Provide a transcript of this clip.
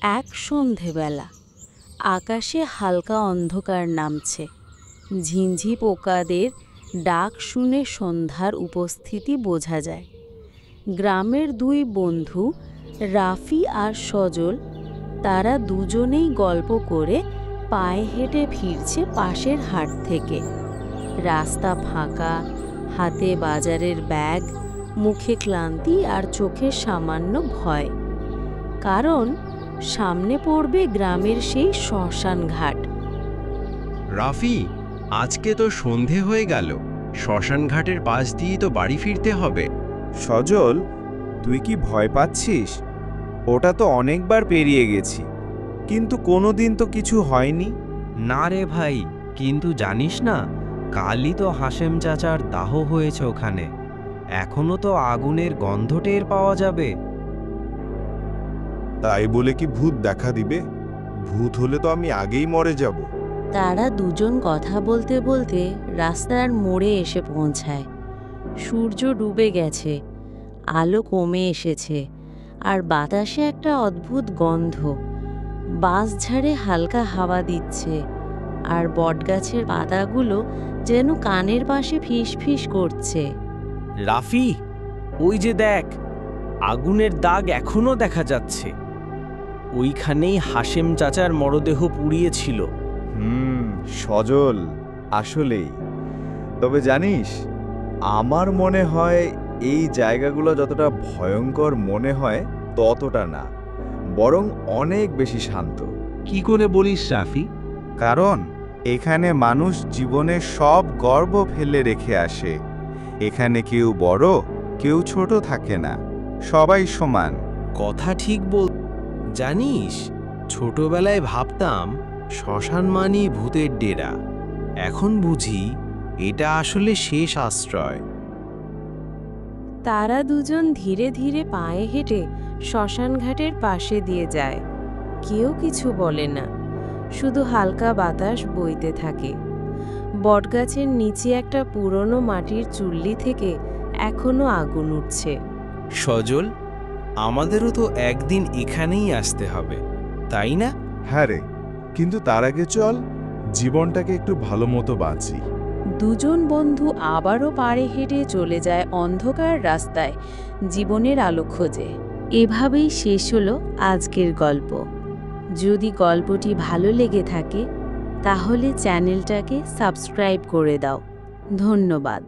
এক সন্ধেবেলা আকাশে হালকা অন্ধকার নামছে। ঝিঁঝি পোকাদের ডাক শুনে সন্ধ্যার উপস্থিতি বোঝা যায়। গ্রামের দুই বন্ধু রাফি আর সজল, তারা দুজনেই গল্প করে পায়ে হেঁটে ফিরছে পাশের হাট থেকে। রাস্তা ফাঁকা, হাতে বাজারের ব্যাগ, মুখে ক্লান্তি আর চোখে সামান্য ভয়। কারণ সামনে পড়বে গ্রামের সেই শ্মশান ঘাট। রাফি, আজকে তো সন্ধে হয়ে গেল, শ্মশান ঘাটের পাশ দিয়েই তো বাড়ি ফিরতে হবে। সজল, তুই কি ভয় পাচ্ছিস? ওটা তো অনেকবার পেরিয়ে গেছি, কিন্তু কোনোদিন তো কিছু হয়নি। না রে ভাই, কিন্তু জানিস না, কালই তো হাশেম চাচার দাহ হয়েছে ওখানে। এখনো তো আগুনের গন্ধ টের পাওয়া যাবে। তাই বলে কি ভূত দেখা দিবে? ভূত হলে তো আমি আগেই মরে যাব। তারা দুজন কথা বলতে বলতে রাস্তার মোড়ে এসে পৌঁছায়। সূর্য ডুবে গেছে, আলো কমে এসেছে, আর বাতাসে একটা অদ্ভুত গন্ধ। বাঁশঝাড়ে হালকা হাওয়া দিচ্ছে, আর বটগাছের পাতাগুলো যেন কানের পাশে ফিস ফিস করছে। রাফি, ওই যে দেখ, আগুনের দাগ এখনো দেখা যাচ্ছে। ওইখানেই হাশেম চাচার মরদেহ পুড়িয়েছিল। সজল, আসলেই। তবে জানিস, আমার মনে হয় এই জায়গাগুলো যতটা ভয়ঙ্কর মনে হয় ততটা না, বরং অনেক বেশি শান্ত। কি করে বলিস রাফি? কারণ এখানে মানুষ জীবনের সব গর্ব ফেলে রেখে আসে। এখানে কেউ বড়, কেউ ছোট থাকে না, সবাই সমান। কথা ঠিক বল। জানিস, ছোটবেলায় ভাবতাম শ্মশান মানেই ভূতের ডেরা। এখন বুঝি এটা আসলে শেষ আশ্রয়। তারা দুজন ধীরে ধীরে পায়ে হেঁটে শ্মশান ঘাটের পাশে দিয়ে যায়। কেউ কিছু বলে না, শুধু হালকা বাতাস বইতে থাকে। বটগাছের নিচে একটা পুরনো মাটির চুল্লি থেকে এখনো আগুন উঠছে। সজল, আমাদেরও তো একদিন এখানেই আসতে হবে, তাই না? হ্যাঁ রে, কিন্তু তার আগে চল জীবনটাকে একটু ভালো মতো বাঁচি। দুজন বন্ধু আবারও পাড়ে হেঁটে চলে যায় অন্ধকার রাস্তায় জীবনের আলো খোঁজে। এভাবেই শেষ হলো আজকের গল্প। যদি গল্পটি ভালো লেগে থাকে তাহলে চ্যানেলটাকে সাবস্ক্রাইব করে দাও। ধন্যবাদ।